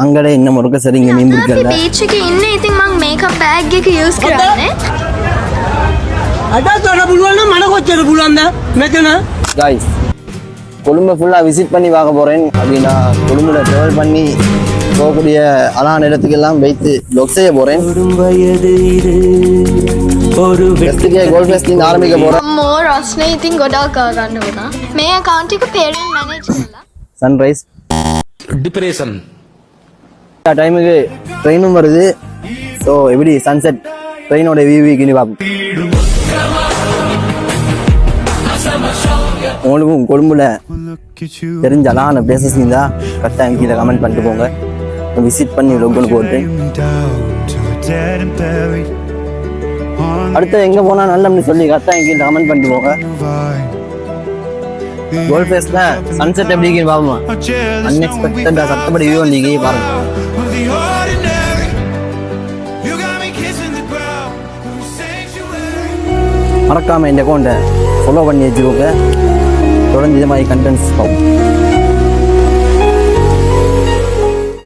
අංගඩ ඉන්න මොරක සරිංග මීමුරු කරලා බීච් එකේ ඉන්නේ. ඉතින් මම මේකප් බෑග් එක යූස් කරන්නේ. අද ගන්න පුළුවන් නම් මම කොච්චර පුළුවන්ද මෙතන गाइस கொழும்பை ஃபுல்லாக விசிட் பண்ணி பார்க்க போகிறேன். அப்படின்னா கொழும்புல ட்ராவல் பண்ணி போகக்கூடிய அழகான இடத்துக்கெல்லாம் வைத்து ப்ளாக் செய்ய போகிறேன். கோல்ட் ஃபெஸ்டின் ஆரம்பிக்க போகிறேன். අම්මෝ රස්නේ ඉතින් ගොඩක් ගන්න වුණා. මේ account එක parent manage කරලා. சன்ரைஸ் டிப்ரெஷன் டைமுக்கு ட்ரெயினும் வருது. ஸோ எப்படி சன்செட் ட்ரெயினோட வியூவிக்கு பார்ப்போம். உங்களுக்கும் கொழும்புல தெரிஞ்ச அழகான பிளேசஸ் இருந்தால் கரெக்டாக கீழே கமெண்ட் பண்ணிட்டு போங்க. விசிட் பண்ணி லொக்கல் போட்டு அடுத்து எங்கே போனால் நல்லம்னு சொல்லி கரெக்டாக கீழே கமெண்ட் பண்ணிட்டு போங்க. கோல்ட் ஃபேஸ்ல சன்செட் எப்படி இருக்குன்னு பார்ப்போமா. அன்எக்ஸ்பெக்டடாக சத்தப்படி வியூ வந்தீங்க பாருங்க. மறக்காமல் இந்த அக்கௌண்ட்டை ஃபாலோ பண்ணி வச்சுக்கோங்க. தொடர்ந்து இது மாதிரி கண்டென்ட்ஸ் பார்ப்போம்.